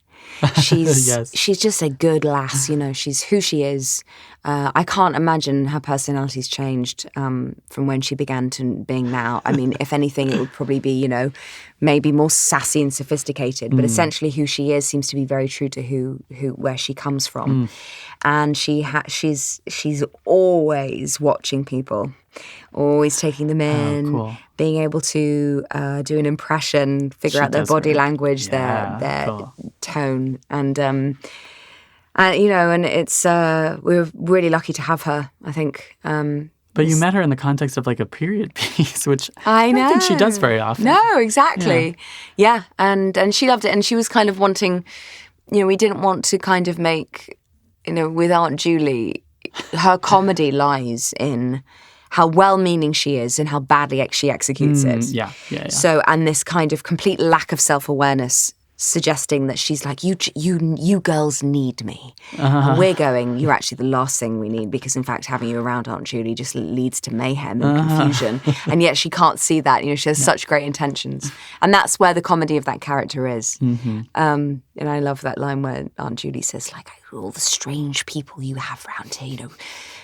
She's yes. She's just a good lass, she's who she is. I can't imagine her personality's changed from when she began to being now. I mean, if anything, it would probably be, maybe more sassy and sophisticated, but essentially who she is seems to be very true to where she comes from. And she's always watching people, always taking them in, cool. being able to do an impression, figure out their body language, their cool. tone, and and it's we're really lucky to have her, I think. But you met her in the context of like a period piece, which I don't think she does very often. No, exactly. Yeah. And she loved it, and she was kind of wanting, we didn't want to kind of make, with Aunt Julie, her comedy lies in how well-meaning she is and how badly she executes it. Yeah. So, and this kind of complete lack of self-awareness, suggesting that she's like, you girls need me. And we're going, you're actually the last thing we need, because in fact having you around Aunt Julie just leads to mayhem and confusion. And yet she can't see that. She has such great intentions. And that's where the comedy of that character is. And I love that line where Aunt Julie says, like, all the strange people you have around here,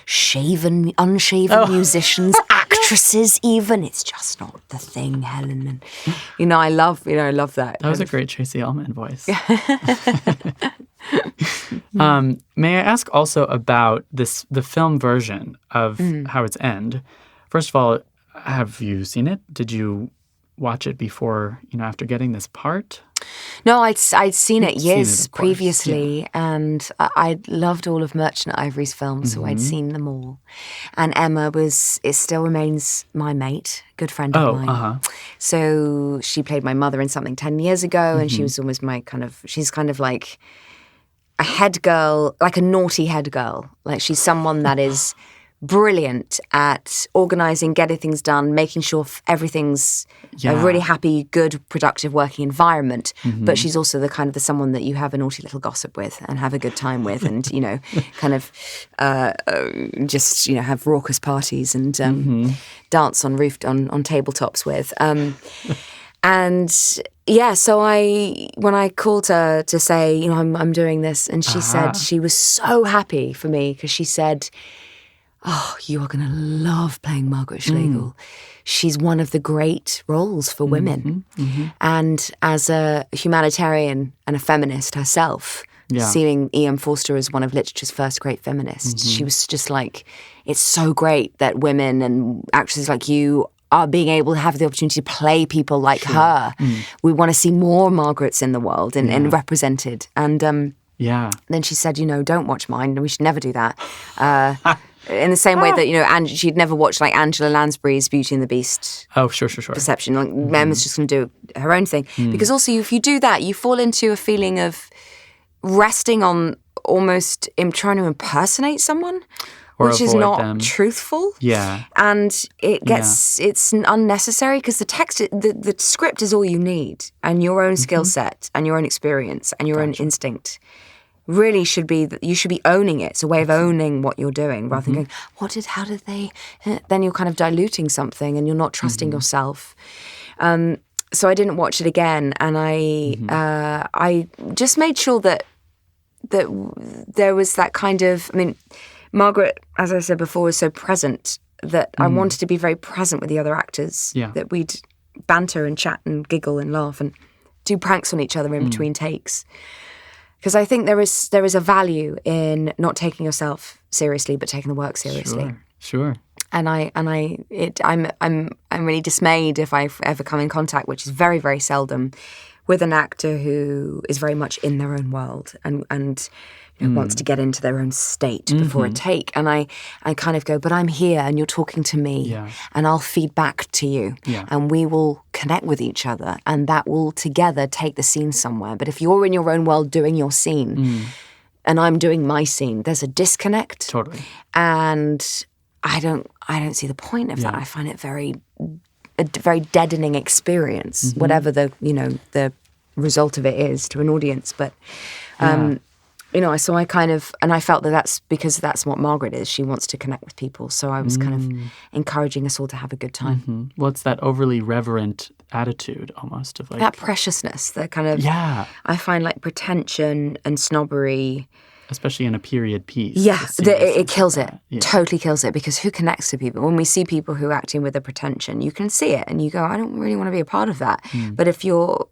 shaven, unshaven musicians, actresses even. It's just not the thing, Helen. And I love that. That was a great Tracey Ullman voice. May I ask also about the film version of Howard's End? First of all, have you seen it? Did you watch it before, after getting this part? No, I'd seen it years previously, and I loved all of Merchant Ivory's films, so I'd seen them all. And Emma still remains my mate, good friend of mine. So she played my mother in something 10 years ago, and she was almost she's kind of like a head girl, like a naughty head girl. Like she's someone that is brilliant at organising, getting things done, making sure everything's a really happy, good, productive working environment. But she's also the someone that you have a naughty little gossip with and have a good time with, and kind of just have raucous parties and dance on tabletops with. And yeah, so when I called her to say, I'm doing this, and she said she was so happy for me, because she said, "Oh, you are going to love playing Margaret Schlegel. She's one of the great roles for women." And as a humanitarian and a feminist herself, seeing E.M. Forster as one of literature's first great feminists, she was just like, it's so great that women and actresses like you are being able to have the opportunity to play people like her. We want to see more Margarets in the world and represented. And then she said, don't watch mine, and we should never do that. In the same way that, and she'd never watched like Angela Lansbury's Beauty and the Beast. Oh, sure. Perception. Like, Emma's just going to do her own thing. Because also, if you do that, you fall into a feeling of resting on almost trying to impersonate someone, which is not truthful. Yeah. And it gets, it's unnecessary, because the text, the script is all you need, and your own skill set and your own experience and your own instinct. really should be that you should be owning it. It's a way of owning what you're doing rather than going, how did they, then you're kind of diluting something and you're not trusting yourself. So I didn't watch it again, and I just made sure that there was that kind of, I mean, Margaret, as I said before, was so present that I wanted to be very present with the other actors, that we'd banter and chat and giggle and laugh and do pranks on each other in between takes. Because I think there is a value in not taking yourself seriously, but taking the work seriously. Sure. And I'm really dismayed if I ever come in contact, which is very, very seldom, with an actor who is very much in their own world and wants to get into their own state before a take. And I kind of go, but I'm here and you're talking to me and I'll feed back to you and we will connect with each other and that will together take the scene somewhere. But if you're in your own world doing your scene and I'm doing my scene, there's a disconnect. Totally. And I don't see the point of that. I find it a very deadening experience, whatever the result of it is to an audience. But so I kind of, and I felt that's because that's what Margaret is. She wants to connect with people. So I was kind of encouraging us all to have a good time. Well, it's that overly reverent attitude almost of like that preciousness, that kind of I find like pretension and snobbery. Especially in a period piece. Yeah, it kills it. Totally kills it, because who connects to people? When we see people who are acting with a pretension, you can see it and you go, I don't really want to be a part of that. But if you're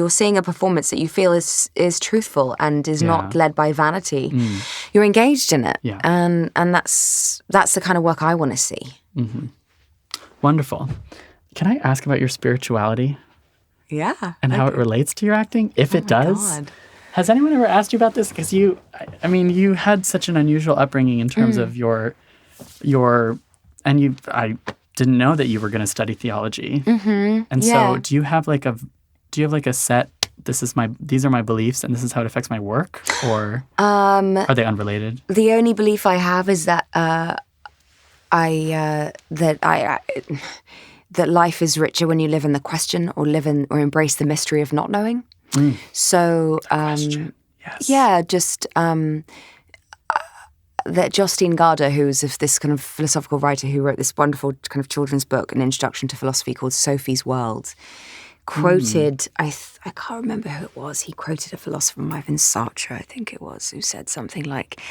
seeing a performance that you feel is truthful and is not led by vanity, you're engaged in it. Yeah. And that's the kind of work I want to see. Wonderful. Can I ask about your spirituality? Yeah. And how it relates to your acting, if it does? God. Has anyone ever asked you about this? Because you had such an unusual upbringing in terms of your, and I didn't know that you were going to study theology. And so do you have like a set, these are my beliefs and this is how it affects my work, or are they unrelated? The only belief I have is that that life is richer when you live in the question or embrace the mystery of not knowing. So, that Justine Garda, who's this kind of philosophical writer who wrote this wonderful kind of children's book, An Introduction to Philosophy, called Sophie's World, quoted, I can't remember who it was, he quoted a philosopher, might have been Sartre, I think it was, who said something like,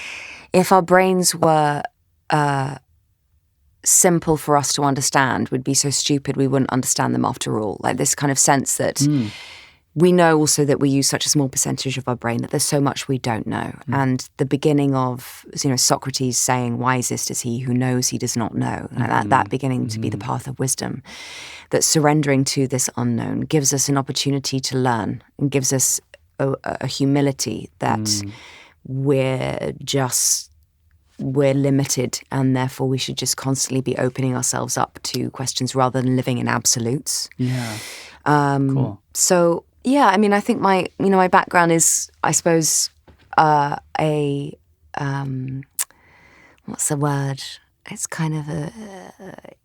if our brains were simple for us to understand, we'd be so stupid we wouldn't understand them after all. Like this kind of sense that we know also that we use such a small percentage of our brain, that there's so much we don't know. And the beginning of, Socrates saying, wisest is he who knows he does not know. Like that beginning to be the path of wisdom. That surrendering to this unknown gives us an opportunity to learn and gives us a humility that we're limited and therefore we should just constantly be opening ourselves up to questions rather than living in absolutes. Yeah. Cool. So, yeah, I mean, I think my background is, I suppose, what's the word? It's kind of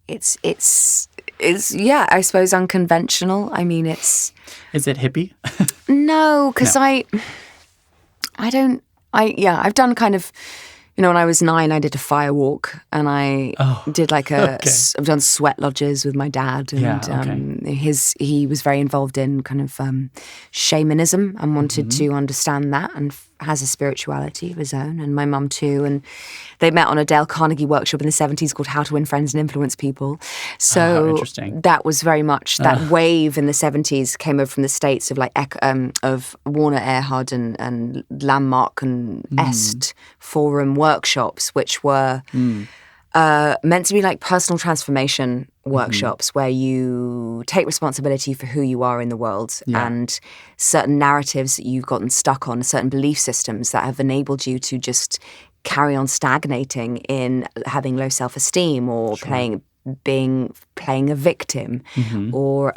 it's I suppose unconventional. I mean, it's... Is it hippie? No, because I've done kind of... when I was 9, I did a fire walk, and I did I've done sweat lodges with my dad, and he was very involved in kind of shamanism and wanted to understand that, and has a spirituality of his own, and my mum too, and they met on a Dale Carnegie workshop in the 70s called How to Win Friends and Influence People. So that was very much that wave in the 70s came over from the States of of Warner Earhart and Landmark and Est Forum workshops, which were meant to be like personal transformation workshops where you take responsibility for who you are in the world and certain narratives that you've gotten stuck on, certain belief systems that have enabled you to just carry on stagnating in having low self-esteem or playing a victim or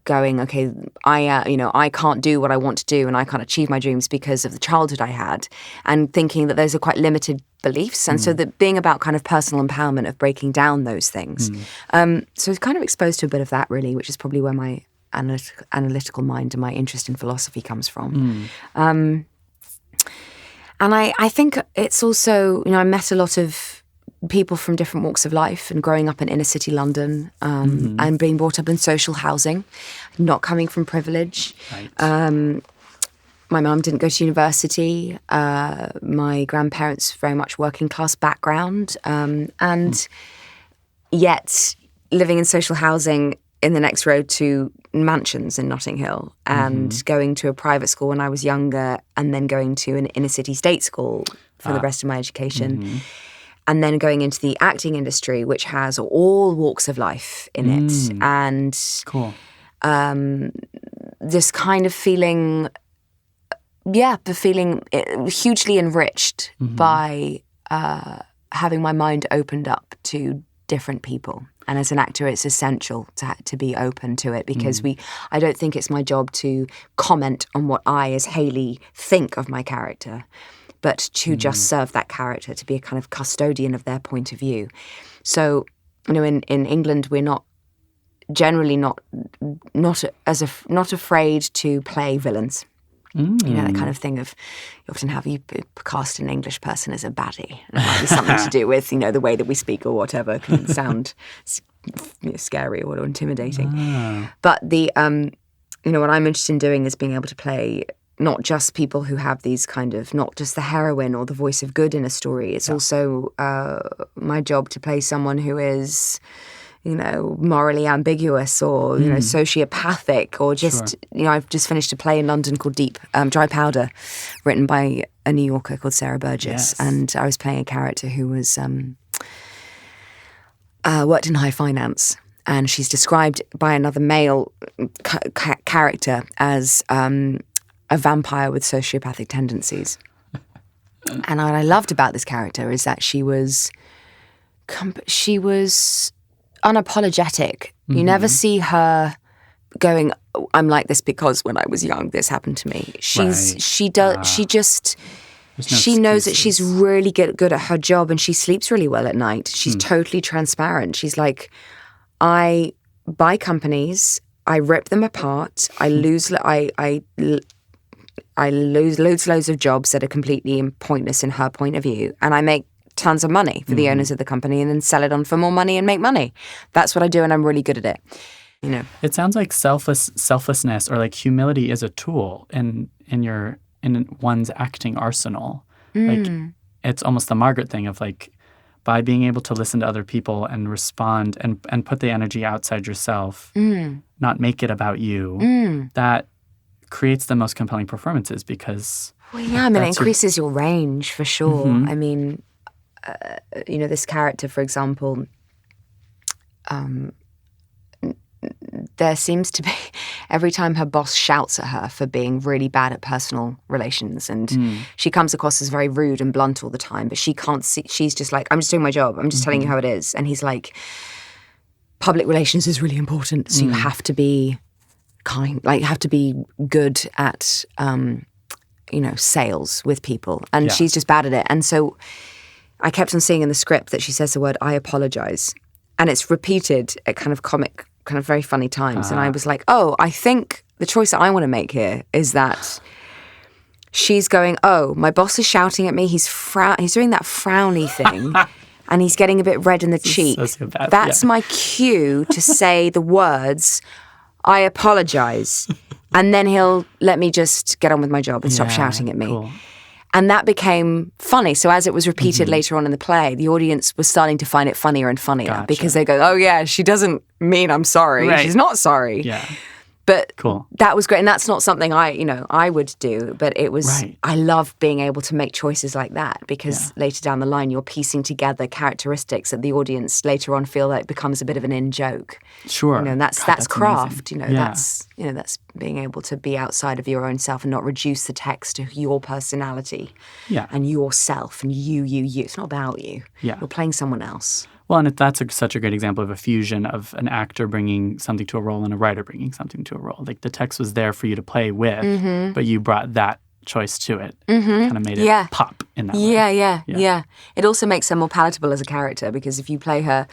going, okay, I can't do what I want to do and I can't achieve my dreams because of the childhood I had, and thinking that those are quite limited beliefs. And so that being about kind of personal empowerment of breaking down those things. So I was kind of exposed to a bit of that really, which is probably where my analytical mind and my interest in philosophy comes from. And I think it's also, I met a lot of people from different walks of life, and growing up in inner city London and being brought up in social housing, not coming from privilege. Right. My mum didn't go to university. My grandparents very much working class background, and yet living in social housing in the next road to mansions in Notting Hill, and going to a private school when I was younger, and then going to an inner city state school for the rest of my education. And then going into the acting industry, which has all walks of life in it. And this kind of feeling, feeling hugely enriched by having my mind opened up to different people. And as an actor, it's essential to be open to it, because I don't think it's my job to comment on what I, as Hayley, think of my character, but to just serve that character, to be a kind of custodian of their point of view. So, in England, we're not afraid to play villains. That kind of thing of, you often have you cast an English person as a baddie. It might be something to do with, the way that we speak or whatever. It can sound scary or intimidating. But what I'm interested in doing is being able to play not just people who have these kind of, not just the heroine or the voice of good in a story. It's also my job to play someone who is, morally ambiguous or, sociopathic, or just, I've just finished a play in London called Dry Powder, written by a New Yorker called Sarah Burgess. Yes. And I was playing a character who was, worked in high finance. And she's described by another male character as a vampire with sociopathic tendencies. And what I loved about this character is that she was unapologetic. You never see her going, I'm like this because when I was young this happened to me. She knows that she's really good at her job, and she sleeps really well at night. She's totally transparent. She's like, I buy companies, I rip them apart, I lose loads of jobs that are completely pointless in her point of view, and I make tons of money for the owners of the company and then sell it on for more money and make money. That's what I do, and I'm really good at it. It sounds like selflessness or like humility is a tool in one's acting arsenal. Like, it's almost the Margaret thing of like, by being able to listen to other people and respond and put the energy outside yourself, not make it about you, that creates the most compelling performances, because... Well, yeah, it increases your range for sure. I mean, this character, for example, there seems to be, every time her boss shouts at her for being really bad at personal relations, and she comes across as very rude and blunt all the time, but she can't see, she's just like, I'm just doing my job, I'm just telling you how it is. And he's like, public relations is really important, so you have to be kind, like, you have to be good at, sales with people. And she's just bad at it. And so I kept on seeing in the script that she says the word, I apologize. And it's repeated at kind of comic, kind of very funny times. And I was like, I think the choice that I want to make here is that she's going, my boss is shouting at me. He's doing that frowny thing. And he's getting a bit red in the cheek. That's my cue to say the words, I apologize. And then he'll let me just get on with my job and stop shouting at me. Cool. And that became funny. So as it was repeated later on in the play, the audience was starting to find it funnier and funnier because they go, oh yeah, she doesn't mean I'm sorry. Right. She's not sorry. Yeah. But that was great. And that's not something I would do. But it was, I love being able to make choices like that, because later down the line, you're piecing together characteristics that the audience later on feel like becomes a bit of an in-joke. Sure. And that's craft. That's being able to be outside of your own self and not reduce the text to your personality and yourself and you. It's not about you. Yeah. You're playing someone else. Well, and that's such a great example of a fusion of an actor bringing something to a role and a writer bringing something to a role. Like, the text was there for you to play with, but you brought that choice to it. Kind of made it pop in that way. Yeah. It also makes her more palatable as a character because if you play her,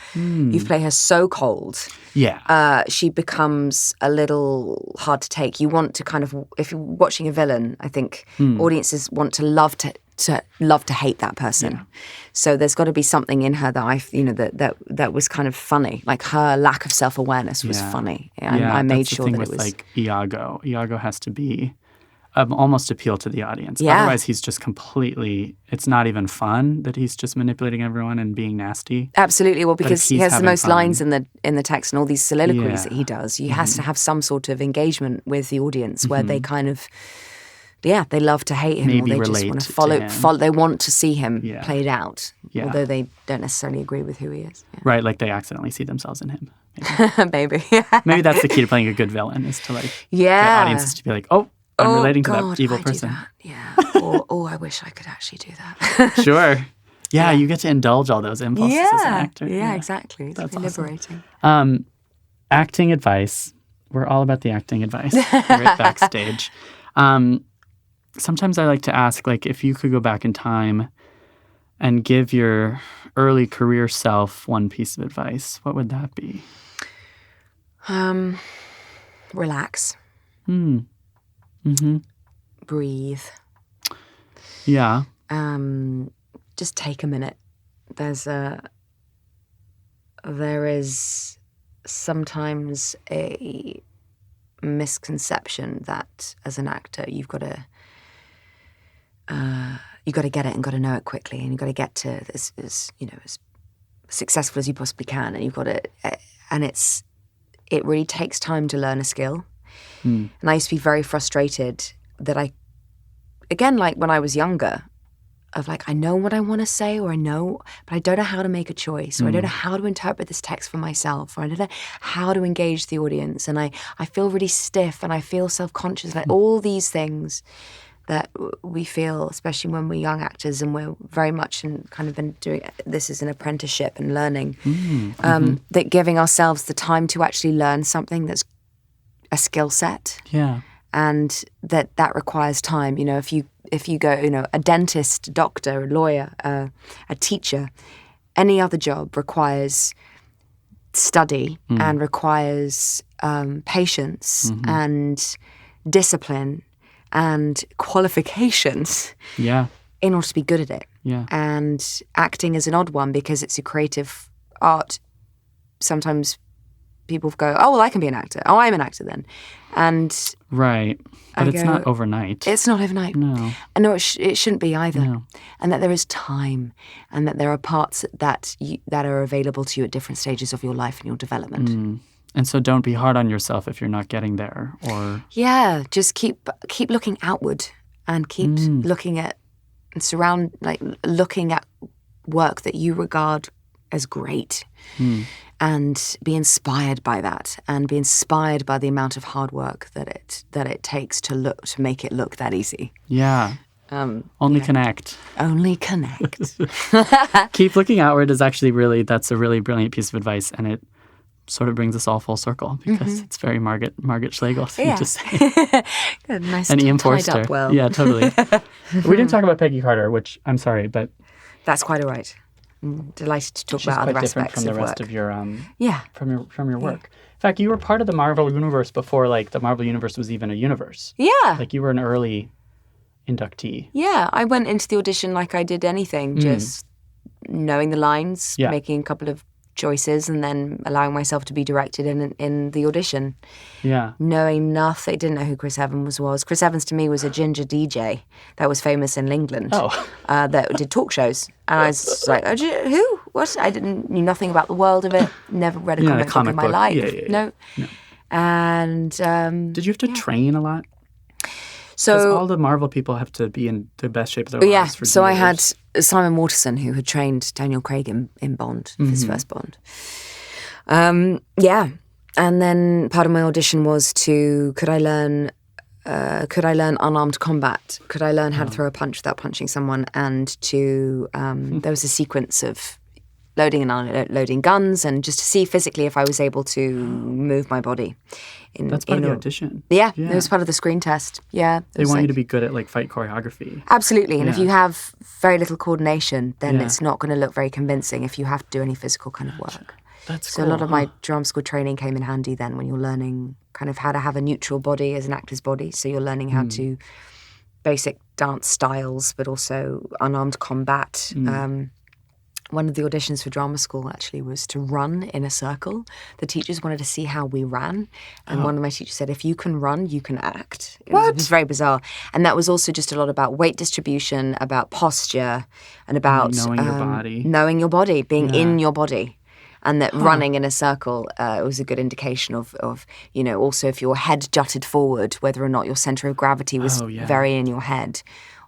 so cold. Yeah. She becomes a little hard to take. You want to kind of, if you're watching a villain, I think audiences want to love to hate that person. Yeah. So there's got to be something in her that that was kind of funny. Like her lack of self-awareness was funny. And I made sure that it was like Iago. Iago has to be almost appeal to the audience. Yeah. Otherwise, he's just completely. It's not even fun that he's just manipulating everyone and being nasty. Absolutely. Well, because he has the most lines in the text and all these soliloquies that he does. He has to have some sort of engagement with the audience where they kind of. Yeah, they love to hate him, maybe or they just want to follow. They want to see him played out, although they don't necessarily agree with who he is. Yeah. Right, like they accidentally see themselves in him. Maybe. Maybe that's the key to playing a good villain is to get audiences to be like, oh, I'm relating to that evil person. Do that. Yeah. or I wish I could actually do that. Sure. Yeah, you get to indulge all those impulses as an actor. Yeah, exactly. It's that's liberating. Awesome. Acting advice. We're all about the acting advice here at Backstage. Sometimes I like to ask, like, if you could go back in time and give your early career self one piece of advice, what would that be? Relax. Breathe. Yeah. Just take a minute. There is sometimes a misconception that as an actor you've got to get it and got to know it quickly, and you've got to get to as successful as you possibly can, and you've got to and it really takes time to learn a skill. And I used to be very frustrated that like when I was younger, of like, I know what I want to say, or but I don't know how to make a choice, or I don't know how to interpret this text for myself, or I don't know how to engage the audience, and I feel really stiff, and I feel self-conscious, like all these things that we feel, especially when we're young actors, and we're very much been doing this as an apprenticeship and learning, that giving ourselves the time to actually learn something that's a skill set. Yeah. And that requires time. If you go, a dentist, doctor, a lawyer, a teacher, any other job requires study and requires patience and discipline and qualifications in order to be good at it. Yeah. And acting is an odd one because it's a creative art. Sometimes people go, oh, well, I can be an actor. Oh, I'm an actor then. And right. But it's not overnight. It's not overnight. No. And no, it shouldn't be either. No. And that there is time, and that there are parts that are available to you at different stages of your life and your development. And so don't be hard on yourself if you're not getting there, or... Yeah, just keep looking outward and keep looking at and looking at work that you regard as great. And be inspired by that, and be inspired by the amount of hard work that it takes to make it look that easy. Yeah. Only connect. Only connect. Keep looking outward is actually that's a really brilliant piece of advice, and it sort of brings us all full circle because it's very Margaret Schlegel thing to say. Good, nice. And Ian Forster. Tied up well. Yeah, totally. We didn't talk about Peggy Carter, which I'm sorry, but that's quite all right. I'm delighted to talk about other aspects from the of rest work. of your from your work. In fact, you were part of the Marvel universe before the Marvel universe was even a universe. Yeah. Like you were an early inductee. Yeah, I went into the audition like I did anything, just knowing the lines, making a couple of choices, and then allowing myself to be directed in the audition. Yeah. Knowing nothing, didn't know who Chris Evans was. Chris Evans to me was a ginger DJ that was famous in England. That did talk shows. And I was like, who? What? I knew nothing about the world of it. Never read a comic book in my life. No. And did you have to train a lot? So all the Marvel people have to be in the best shape of their lives for so years. I had Simon Waterson, who had trained Daniel Craig in Bond, his first Bond. And then part of my audition was could I learn unarmed combat? Could I learn how to throw a punch without punching someone? And there was a sequence of loading and unloading guns, and just to see physically if I was able to move my body. That's part of the audition. Yeah, it was part of the screen test. Yeah. They want you to be good at like fight choreography. Absolutely. And if you have very little coordination, then it's not going to look very convincing if you have to do any physical kind of work. That's so cool. A lot of my drama school training came in handy then when you're learning kind of how to have a neutral body as an actor's body. So you're learning how to basic dance styles, but also unarmed combat. One of the auditions for drama school actually was to run in a circle. The teachers wanted to see how we ran. And one of my teachers said, if you can run, you can act. It was very bizarre. And that was also just a lot about weight distribution, about posture, and about knowing your body, being in your body. And that running in a circle was a good indication of, also if your head jutted forward, whether or not your center of gravity was very in your head,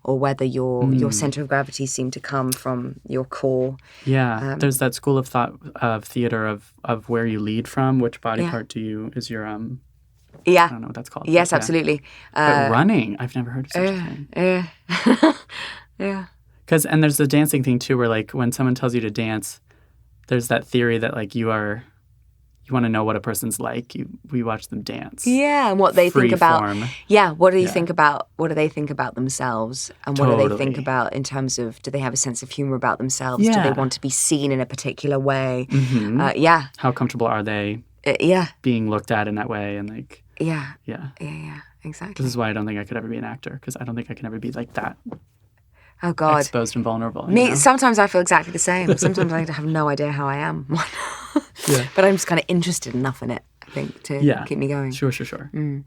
or whether your center of gravity seemed to come from your core. Yeah, there's that school of thought of theater of where you lead from. Which body part is your I don't know what that's called. Yes, absolutely. But running, I've never heard of such a thing. Yeah. And there's the dancing thing too, where like when someone tells you to dance, there's that theory that like you want to know what a person's like. We watch them dance. Yeah, and what they think about. Form. Yeah, what do you think about? What do they think about themselves? And what do they think about in terms of? Do they have a sense of humor about themselves? Yeah. Do they want to be seen in a particular way? How comfortable are they? Being looked at in that way and like. Yeah, exactly. This is why I don't think I could ever be an actor, because I don't think I can ever be like that. Oh God, exposed and vulnerable. Sometimes I feel exactly the same. Sometimes I have no idea how I am. But I'm just kind of interested enough in it, I think, to keep me going. Sure.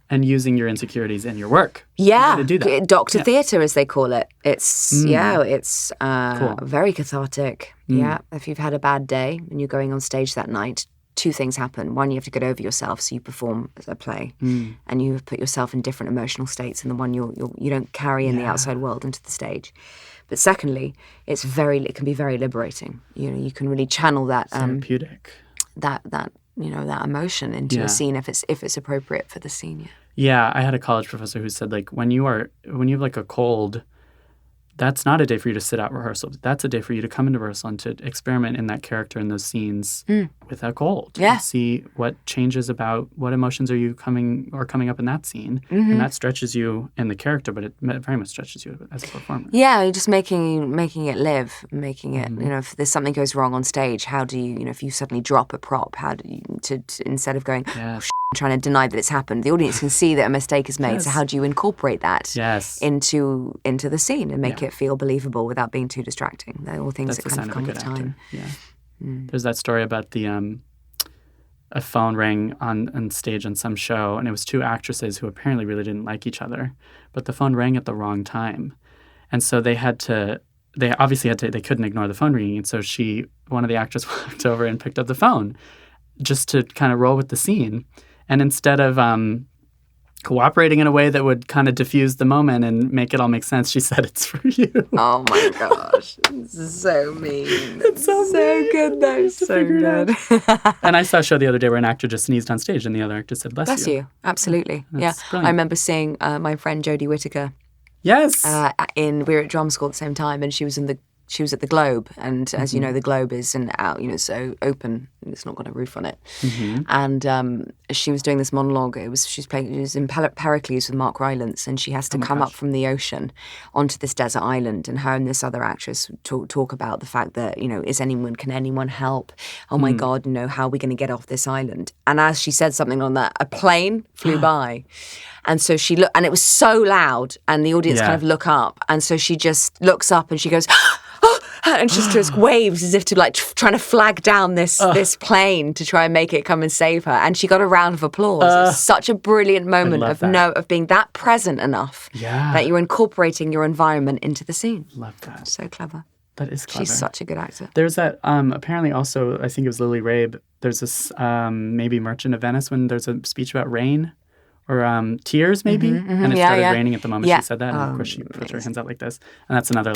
And using your insecurities in your work. Yeah, to do that. Doctor theatre, as they call it. It's cool. Very cathartic. Yeah, if you've had a bad day and you're going on stage that night, two things happen. One, you have to get over yourself, so you perform a play, and you put yourself in different emotional states than the one you don't carry in the outside world into the stage. But secondly, it can be very liberating. You can really channel that therapeutic. That emotion into a scene if it's appropriate for the scene. Yeah, I had a college professor who said like when you have like a cold, that's not a day for you to sit out rehearsal. That's a day for you to come into rehearsal and to experiment in that character in those scenes with a cold. Yeah. And see what changes about what emotions are coming up in that scene. And that stretches you in the character, but it very much stretches you as a performer. Yeah, you're just making it live, making it, if there's something goes wrong on stage, how do you, if you suddenly drop a prop, how do you, to instead of going, trying to deny that it's happened, the audience can see that a mistake is made. Yes. So how do you incorporate that into the scene and make it feel believable without being too distracting? They're all things that kind of come with time. Yeah. There's that story about the a phone rang on stage on some show, and it was two actresses who apparently really didn't like each other, but the phone rang at the wrong time, and so they couldn't ignore the phone ringing, and so one of the actors walked over and picked up the phone just to kind of roll with the scene. And instead of cooperating in a way that would kind of diffuse the moment and make it all make sense, she said, "It's for you." Oh my gosh. This is so mean. It's so good though. So good. And I saw a show the other day where an actor just sneezed on stage and the other actor said, Bless you. Absolutely. That's brilliant. I remember seeing my friend Jodie Whittaker. Yes. We were at drama school at the same time, and she was at the Globe, and as you know, the Globe is so open, it's not got a roof on it. And she was doing this monologue. It was in Pericles with Mark Rylance, and she has to come up from the ocean onto this desert island, and her and this other actress talk about the fact that, can anyone help? Oh my God, how are we going to get off this island? And as she said something on that, a plane flew by. And so she looked, and it was so loud, and the audience kind of look up, and so she just looks up and she goes, and just waves as if to trying to flag down this plane to try and make it come and save her. And she got a round of applause. It was such a brilliant moment of being that present enough that you're incorporating your environment into the scene. Love that. So clever. That is clever. She's such a good actor. There's that, apparently also, I think it was Lily Rabe, there's this maybe Merchant of Venice when there's a speech about rain. Or tears, maybe? And it started raining at the moment she said that. And of course, she puts her hands out like this. And that's another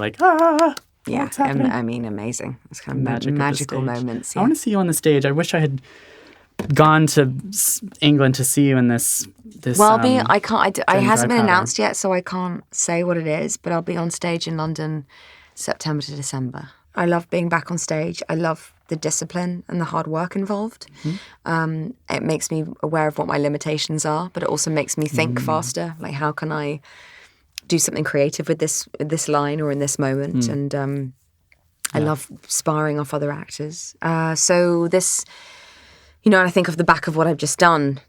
Yeah, amazing. It's kind of magical moments. Yeah. I want to see you on the stage. I wish I had gone to England to see you in this. Well, I can't. It hasn't been announced yet, so I can't say what it is. But I'll be on stage in London, September to December. I love being back on stage. I love the discipline and the hard work involved. It makes me aware of what my limitations are, but it also makes me think faster. Like, how can I do something creative with this line or in this moment? And I love sparring off other actors. So this, and I think off the back of what I've just done,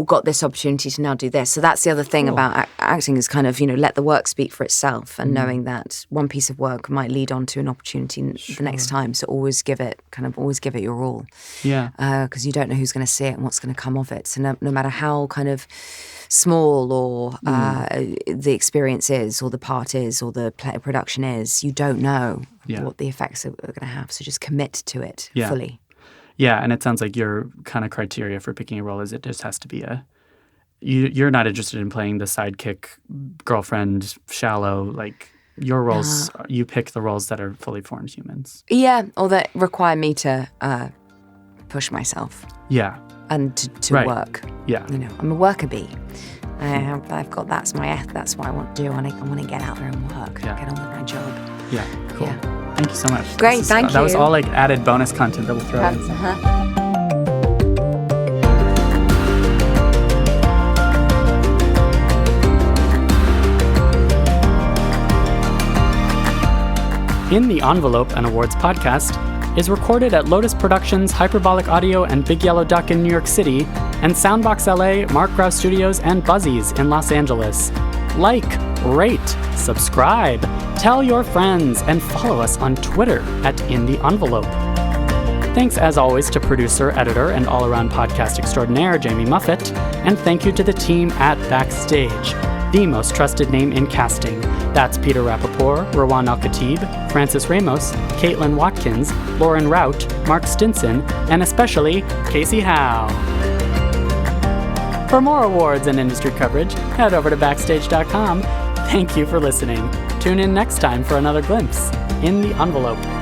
got this opportunity to now do this. So that's the other thing about acting is kind of, let the work speak for itself, and knowing that one piece of work might lead on to an opportunity the next time. So always give it your all. Yeah. Because you don't know who's going to see it and what's going to come of it. So no matter how kind of small or the experience is, or the part is, or the production is, you don't know what the effects are going to have. So just commit to it fully. Yeah, and it sounds like your kind of criteria for picking a role is it just has to be you're not interested in playing the sidekick, girlfriend, shallow, like your roles, you pick the roles that are fully formed humans. Yeah, or that require me to push myself. Yeah. And to work. Yeah. I'm a worker bee. I've got, that's what I want to do. I want to get out there and work, get on with my job. Yeah, cool. Yeah. Thank you so much. Great, thank you. That was all like added bonus content that we'll throw in. In the Envelope, an awards podcast, is recorded at Lotus Productions, Hyperbolic Audio, and Big Yellow Duck in New York City, and Soundbox LA, Mark Grouse Studios, and Buzzies in Los Angeles. Like, rate, subscribe, tell your friends, and follow us on Twitter at In the Envelope. Thanks as always to producer, editor, and all-around podcast extraordinaire Jamie Muffett, and thank you to the team at Backstage, the most trusted name in casting. That's Peter Rappaport, Rawaan Alkhatib, Francis Ramos, Caitlin Watkins, Lauren Routt, Mark Stinson, and especially Kasey Howe. For more awards and industry coverage, head over to Backstage.com. Thank you for listening. Tune in next time for another glimpse in the Envelope.